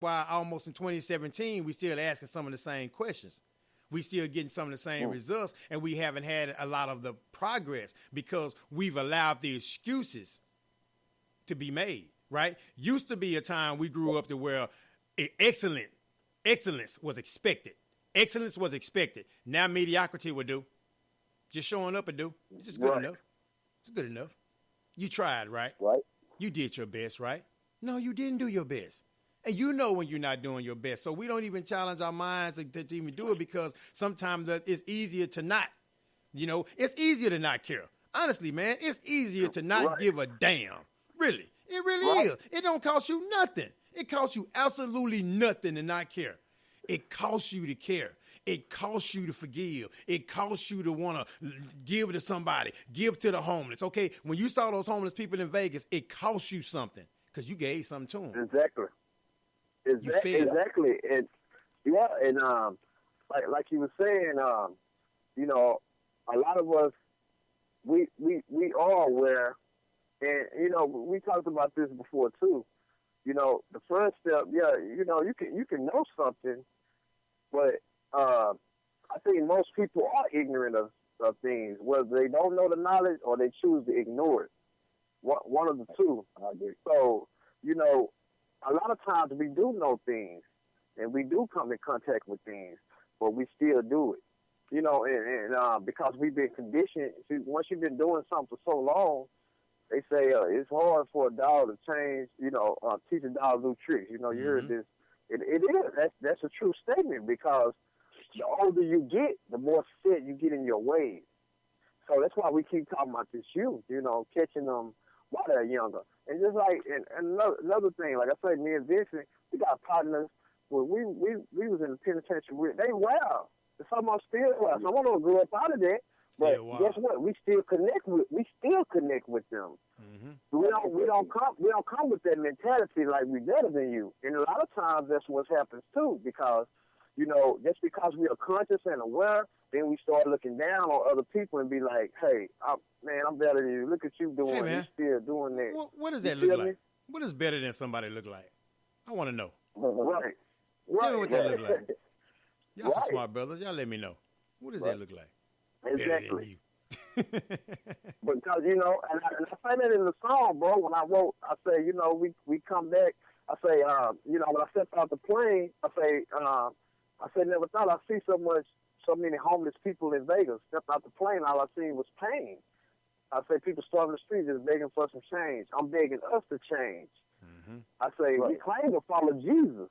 why almost in 2017 we still asking some of the same questions. We still getting some of the same results, and we haven't had a lot of the progress because we've allowed the excuses to be made, right? Used to be a time we grew up to where excellence was expected. Excellence was expected. Now mediocrity would do. Just showing up and do. It's just good enough. It's good enough. You tried, right? Right. You did your best, right? No, you didn't do your best. And you know when you're not doing your best. So we don't even challenge our minds to even do it because sometimes it's easier to not. It's easier to not care. Honestly, man, it's easier to not give a damn. Really. It really is. It don't cost you nothing. It costs you absolutely nothing to not care. It costs you to care. It costs you to forgive. It costs you to want to give to somebody, give to the homeless. Okay, when you saw those homeless people in Vegas, it cost you something because you gave something to them. Exactly. And like you were saying, a lot of us, we are aware, and we talked about this before too. The first step, you can know something, but I think most people are ignorant of things, whether they don't know the knowledge or they choose to ignore it. One of the two. So, a lot of times we do know things and we do come in contact with things, but we still do it. Because we've been conditioned. See, once you've been doing something for so long, they say it's hard for a dog to change, teach a dog new tricks. You heard this. It is. That's a true statement because the older you get, the more set you get in your ways. So that's why we keep talking about this youth, catching them while they're younger. And just like, and another thing, like I said, me and Vincent, we got partners where we was in the penitentiary. They wild. Some of them still wild. Some of them grew up out of that. But guess what? We still connect with them. Mm-hmm. We don't come with that mentality like we better than you. And a lot of times that's what happens too, because just because we are conscious and aware, then we start looking down on other people and be like, "Hey, I'm better than you. Look at you doing. You still doing that." What does that look like? What does better than somebody look like? I want to know. Right. Tell me what that look like. Y'all some smart brothers. Y'all let me know. What does that look like? Exactly. Because and I say that in the song, bro. When I wrote, I say, we come back. I say, when I stepped out the plane, I say, never thought I'd see so many homeless people in Vegas. Stepped out the plane, all I seen was pain. I say, people starving the streets just begging for some change. I'm begging us to change. Mm-hmm. I say, we claim to follow Jesus.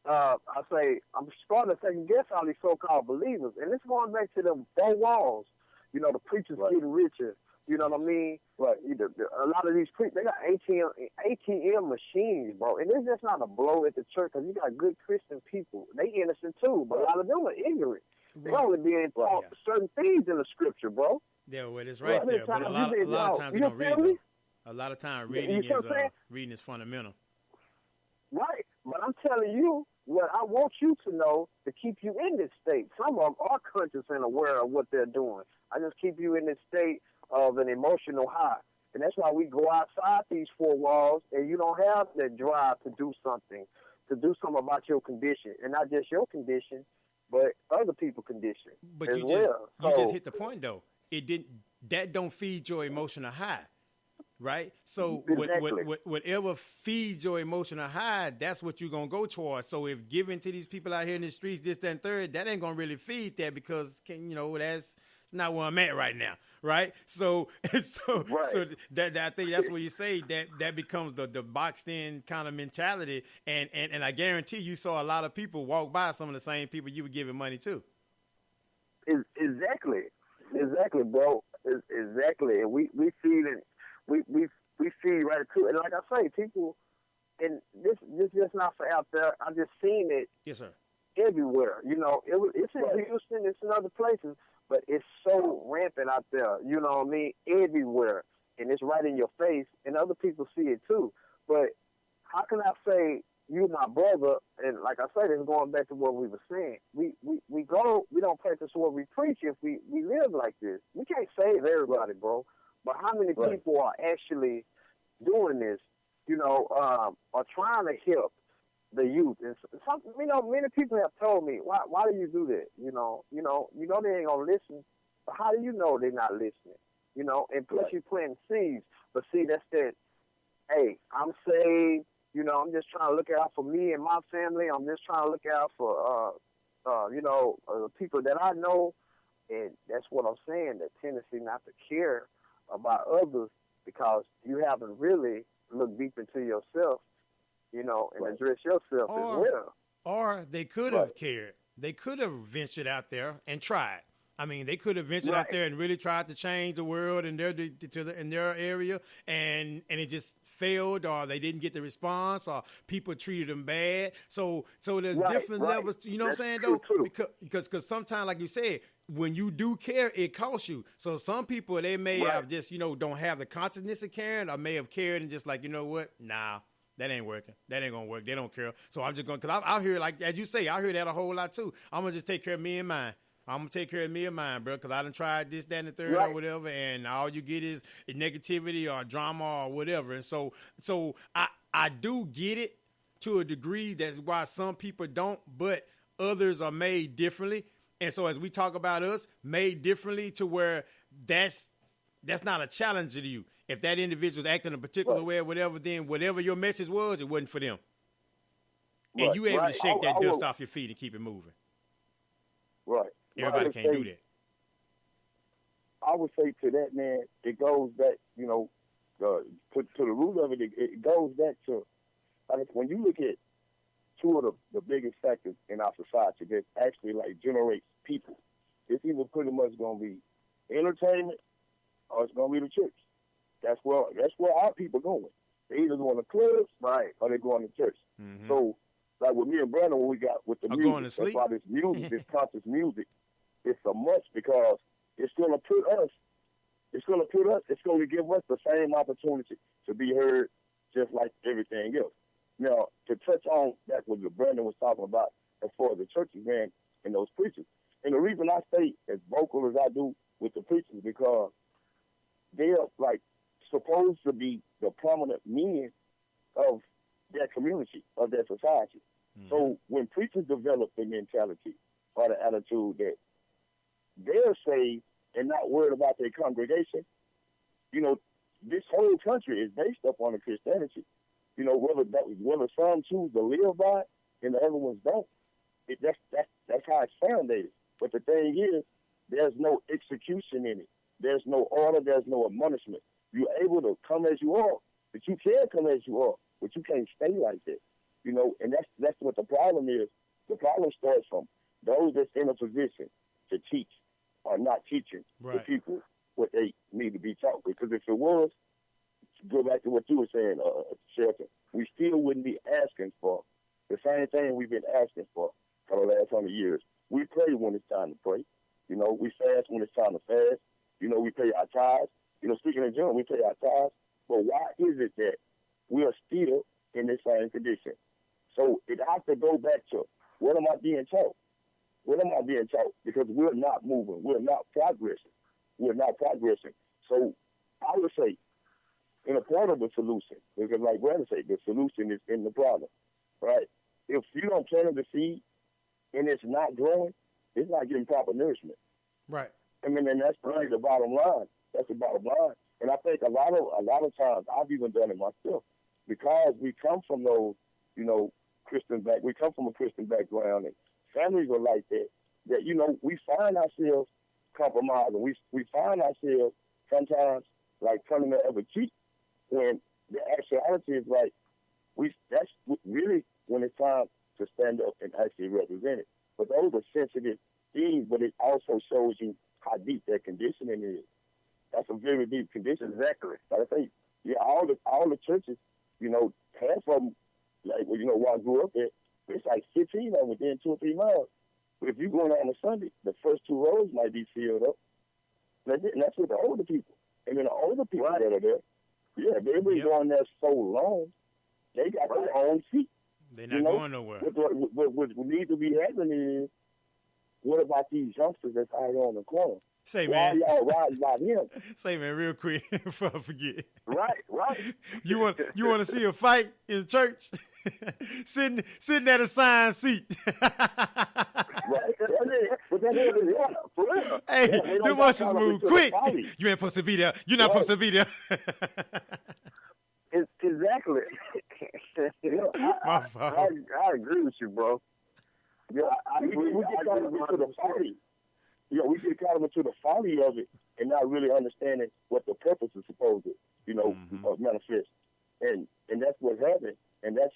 I say, I'm starting to second guess all these so-called believers. And it's going back to the four walls. The preachers getting richer. You know what I mean? Right. A lot of these preachers, they got ATM machines, bro. And it's just not a blow at the church because you got good Christian people. They innocent too, but a lot of them are ignorant. They only being taught certain things in the scripture, bro. Yeah, well, it's right there. But a lot of times you don't read them. A lot of times reading is fundamental. Right. But I'm telling you, what I want you to know to keep you in this state. Some of them are conscious and aware of what they're doing. I just keep you in this state of an emotional high. And that's why we go outside these four walls and you don't have that drive to do something about your condition. And not just your condition, but other people's condition. But you just hit the point though. That don't feed your emotional high. Right? So whatever feeds your emotional high, that's what you're going to go towards. So if giving to these people out here in the streets, this, that, and third, that ain't going to really feed that because, that's not where I'm at right now. Right? So that I think that's what you say, that becomes the boxed in kind of mentality. And I guarantee you saw a lot of people walk by some of the same people you were giving money to. Exactly, bro. Exactly. And we feed it. We feed right too, and like I say, people, and this just not for out there. I just seen it. Yes, sir. Everywhere, it's in Houston, it's in other places, but it's so rampant out there. You know what I mean? Everywhere, and it's right in your face, and other people see it too. But how can I say you my brother? And like I said, it's going back to what we were saying. We don't practice what we preach if we live like this. We can't save everybody, bro. But how many people are actually doing this, are trying to help the many people have told me, why do you do that? They ain't gonna listen, but how do you know they're not listening? And plus you planting seeds. But see, that's that. Hey, I'm saved. I'm just trying to look out for me and my family. I'm just trying to look out for, the people that I know. And that's what I'm saying, the tendency not to care about others because you haven't really looked deep into yourself, and address yourself as well. Or they could have cared. They could have ventured out there and tried. I mean, they could have ventured out there and really tried to change the world in their area, and it just failed, or they didn't get the response, or people treated them bad. So there's different levels. You know what I'm saying, though? Because sometimes, like you said, when you do care, it costs you. So some people, they may have just, don't have the consciousness of caring, or may have cared and just like, you know what? Nah, that ain't working. That ain't going to work. They don't care. So I'm just going to, because I hear, like, as you say, I hear that a whole lot too. I'm going to just take care of me and mine. I'm going to take care of me and mine, bro, because I done tried this, that, and the third or whatever, and all you get is negativity or drama or whatever. And so I do get it to a degree. That's why some people don't, but others are made differently. And so as we talk about us, made differently to where that's not a challenge to you. If that individual's acting a particular way or whatever, then whatever your message was, it wasn't for them. And you able to shake that dust off your feet and keep it moving. Right. Everybody can't do that. I would say to that, man, it goes back, to the root of it, it goes back to, when you look at two of the biggest factors in our society that actually, generates people, it's either pretty much going to be entertainment or it's going to be the church. That's where our people going. They either going to clubs, or they going to church. Mm-hmm. So, like with me and Brandon, what we got with the music, going to sleep. That's why this music, this conscious music, it's a must because it's going to put us, it's going to give us the same opportunity to be heard just like everything else. Now, to touch on that what Brandon was talking about as far as the churches, man, and those preachers. And the reason I stay as vocal as I do with the preachers because they're supposed to be the prominent men of their community, of their society. Mm-hmm. So when preachers develop the mentality or the attitude that they're saved and not worried about their congregation, this whole country is based upon the Christianity. Whether some choose to live by it and the other ones don't, that's how it's founded. But the thing is, there's no execution in it. There's no order. There's no admonishment. You're able to come as you are, but you can come as you are, but you can't stay like that. And that's what the problem is. The problem starts from those that's in a position to teach are not teaching the people what they need to be taught. Because if it was, to go back to what you were saying, Shelton, we still wouldn't be asking for the same thing we've been asking for the last 100 years. We pray when it's time to pray. We fast when it's time to fast. We pay our tithes. Speaking of general, we pay our tithes. But why is it that we are still in the same condition? So it has to go back to, what am I being taught? What am I being taught? Because we're not moving. We're not progressing. So I would say, in a part of the solution, because like Brandon said, the solution is in the problem, right? If you don't plant the seed and it's not growing, it's not getting proper nourishment. Right. And that's really the bottom line. That's the bottom line. And I think a lot of times, I've even done it myself, because we come from those, we come from a Christian background, and families are like that, we find ourselves compromising. We find ourselves sometimes turning the other cheek, when the actuality is that's really when it's time to stand up and actually represent it. But those are sensitive things, but it also shows you how deep that conditioning is. That's a very deep condition. Exactly. Like I say, all the churches, half of them, where I grew up at, it's 15 of them within 2 or 3 miles. But if you go on a Sunday, the first 2 rows might be filled up. And that's with the older people. And then the older people that are there, they've been going there so long, they got their own seat. They're not going nowhere. What needs to be happening is, what about these youngsters that's out here on the corner? Say, man. Why y'all riding by him? Say, man, real quick before I forget. Right. You want to see a fight in church? sitting at a assigned seat. Right? But that is, yeah, for real. Hey, Yeah, the muscles move quick. You ain't supposed to be there. You're not supposed to be there. Exactly. I agree with you, bro. Yeah, we get caught up into the folly. Yeah, we get caught up into the folly of it and not really understanding what the purpose is supposed to, manifest. And that's what's happening. And that's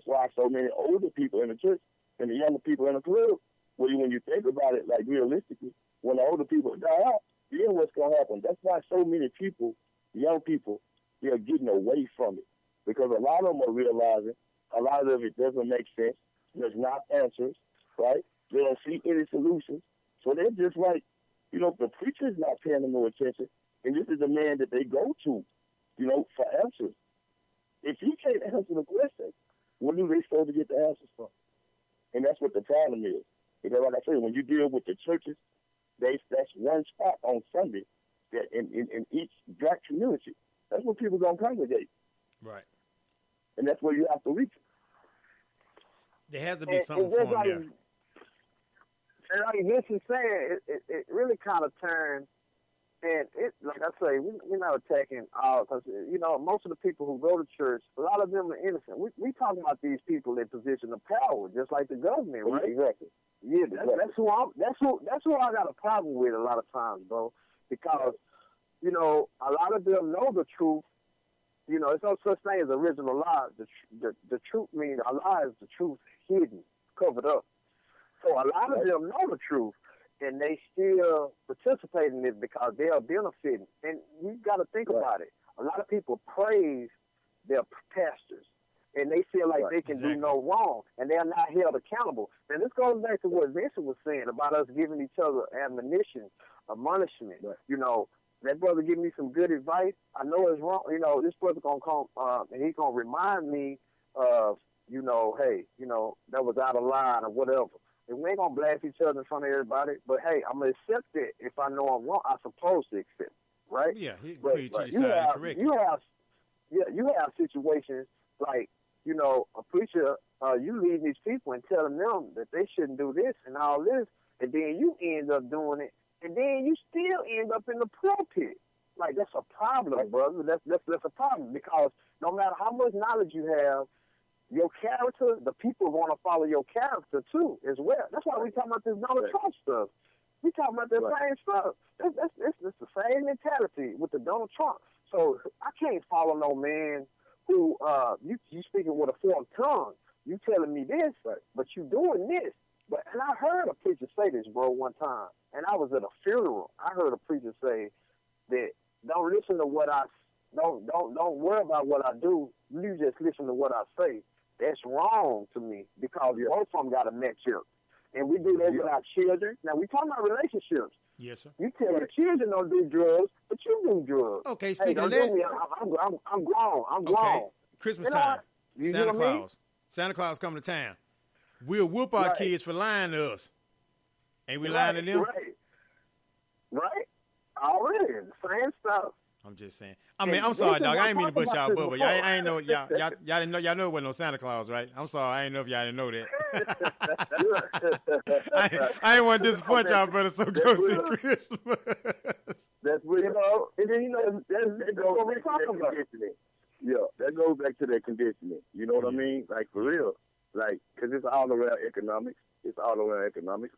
why so many older people in the church and the younger people in the club, when you think about it, like realistically, when the older people die out, then what's going to happen? That's why so many people, young people, they're getting away from it. Because a lot of them are realizing a lot of it doesn't make sense. There's not answers, right? They don't see any solutions. So they're just like, the preacher's not paying them no attention. And this is the man that they go to, for answers. If he can't answer the question, what are they supposed to get the answers from? And that's what the problem is. Because like I said, when you deal with the churches, that's one spot on Sunday that in each black community. That's where people going to congregate. Right. And that's where you have to reach. There has to be something for them there. And like Vincent saying, it really kind of turned, and it, like I say, we're not attacking all, because, most of the people who go to church, a lot of them are innocent. We talking about these people in position of power, just like the government, right? Exactly. Yeah, that's who I got a problem with a lot of times, bro, because, a lot of them know the truth. It's no such thing as original lies. The truth means a lie is the truth hidden, covered up. So a lot of them know the truth, and they still participate in it because they are benefiting. And you got to think about it. A lot of people praise their pastors, and they feel like they can do no wrong, and they're not held accountable. And this goes back to what Vincent was saying about us giving each other admonition, admonishment. Right. That brother gave me some good advice. I know it's wrong. This brother going to come, and he's going to remind me of, hey, that was out of line or whatever. And we ain't going to blast each other in front of everybody. But, hey, I'm going to accept it. If I know I'm wrong, I'm supposed to accept it, right? Yeah, but you have situations like, a preacher, you leading these people and telling them that they shouldn't do this and all this, and then you end up doing it. And then you still end up in the pulpit. Like, that's a problem, brother. That's a problem, because no matter how much knowledge you have, your character, the people want to follow your character too, as well. That's why we talking about this Donald Trump stuff. We talking about that same stuff. It's the same mentality with the Donald Trump. So I can't follow no man who you speaking with a forked tongue. You telling me this, but you doing this. And I heard a preacher say this, bro, one time, and I was at a funeral. I heard a preacher say that don't listen to what don't worry about what I do. You just listen to what I say. That's wrong to me, because both of them got to match up. And we do that with our children. Now, we talking about relationships. Yes, sir. You tell your children don't do drugs, but you do drugs. Okay, speaking of that. I'm grown. I'm grown. Okay, Christmas time. Santa Claus. Santa Claus coming to town. We'll whoop our kids for lying to us. Ain't we lying to them? Right. Already. The same stuff. I'm just saying. I'm sorry, dog. I ain't mean to bust y'all bubble. I ain't know y'all didn't know. Y'all know it wasn't no Santa Claus, right? I'm sorry. I ain't know if y'all didn't know that. I ain't want to disappoint y'all, brother. So go see Christmas. That's what and then that goes back to that conditioning. Yeah, that goes back to that conditioning. You know what I mean? Like, for real. Like, because it's all around economics.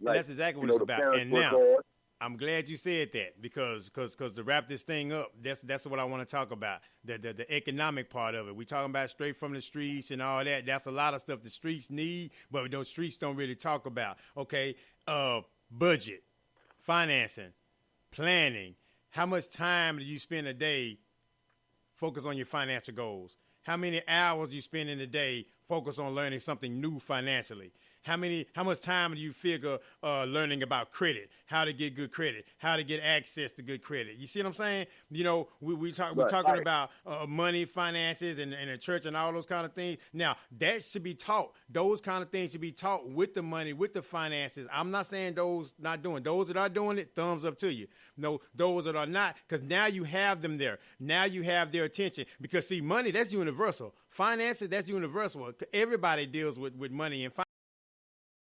Like, that's exactly what it's about. And now, I'm glad you said that, because to wrap this thing up, that's what I want to talk about, the economic part of it. We talking about straight from the streets and all that. That's a lot of stuff the streets need, but those streets don't really talk about. Okay, budget, financing, planning. How much time do you spend a day focus on your financial goals? How many hours do you spend in a day focus on learning something new financially? How much time do you figure learning about credit, how to get good credit, how to get access to good credit? You see what I'm saying? We're talking about money, finances, and the church and all those kind of things. Now, that should be taught. Those kind of things should be taught with the money, with the finances. I'm not saying those not doing. Those that are doing it, thumbs up to you. No, those that are not, because now you have them there. Now you have their attention. Because, see, money, that's universal. finances, that's universal. Everybody deals with money and